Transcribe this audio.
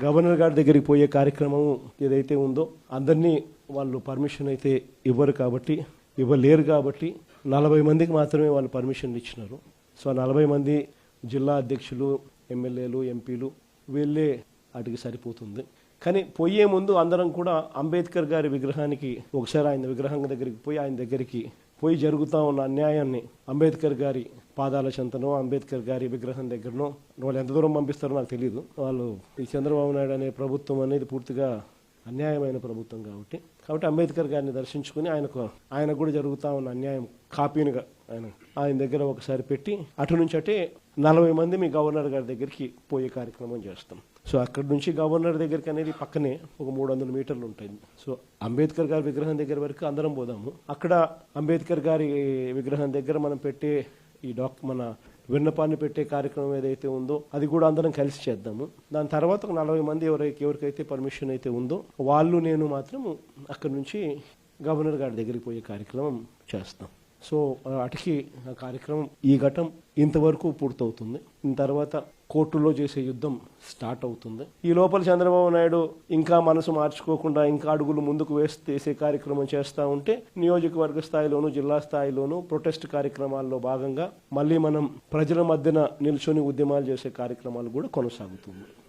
Governor గారి దగ్గరికి పోయే కార్యక్రమం ఏదైతే ఉందో అందరినీ వాళ్ళు పర్మిషన్ అయితే ఇవ్వలేరు కాబట్టి 40 మందికి మాత్రమే వాళ్ళు పర్మిషన్ ఇచ్చినారు. సో 40 మంది జిల్లా అధ్యక్షులు, ఎమ్మెల్యేలు, ఎంపీలు వీళ్ళే వాటికి సరిపోతుంది. కానీ పోయే ముందు అందరం కూడా అంబేద్కర్ గారి విగ్రహానికి ఒకసారి ఆయన విగ్రహం దగ్గరికి పోయి జరుగుతూ ఉన్న అన్యాయాన్ని అంబేద్కర్ గారి పాదాల చెంతనో అంబేద్కర్ గారి విగ్రహం దగ్గరనో వాళ్ళు ఎంత దూరం పంపిస్తారో నాకు తెలియదు. వాళ్ళు ఈ చంద్రబాబు నాయుడు అనే ప్రభుత్వం అనేది పూర్తిగా అన్యాయమైన ప్రభుత్వం కాబట్టి అంబేద్కర్ గారిని దర్శించుకుని ఆయనకు కూడా జరుగుతూ ఉన్న అన్యాయం కాపీనిగా ఆయన దగ్గర ఒకసారి పెట్టి అటు నుంచి అటే 40 మంది మీ గవర్నర్ గారి దగ్గరికి పోయే కార్యక్రమం చేస్తాం. సో అక్కడి నుంచి గవర్నర్ దగ్గరికి అనేది పక్కనే ఒక 300 మీటర్లు ఉంటుంది. సో అంబేద్కర్ గారి విగ్రహం దగ్గర వరకు అందరం పోదాము. అక్కడ అంబేద్కర్ గారి విగ్రహం దగ్గర మనం పెట్టే మన విన్నపాన్ని పెట్టే కార్యక్రమం ఏదైతే ఉందో అది కూడా అందరం కలిసి చేద్దాము. దాని తర్వాత ఒక 40 మంది ఎవరికైతే పర్మిషన్ అయితే ఉందో వాళ్ళు నేను మాత్రం అక్కడి నుంచి గవర్నర్ గారి దగ్గరికి పోయే కార్యక్రమం చేస్తాం. సో అటుకి ఆ కార్యక్రమం ఈ ఘట్టం ఇంతవరకు పూర్తవుతుంది. తర్వాత కోర్టులో చేసే యుద్ధం స్టార్ట్ అవుతుంది. ఈ లోపల చంద్రబాబు నాయుడు ఇంకా మనసు మార్చుకోకుండా ఇంకా అడుగులు ముందుకు వేసే కార్యక్రమం చేస్తూ ఉంటే నియోజకవర్గ స్థాయిలోను జిల్లా స్థాయిలోను ప్రొటెస్ట్ కార్యక్రమాల్లో భాగంగా మళ్ళీ మనం ప్రజల మధ్యన నిల్చొని ఉద్యమాలు చేసే కార్యక్రమాలు కూడా కొనసాగుతుంది.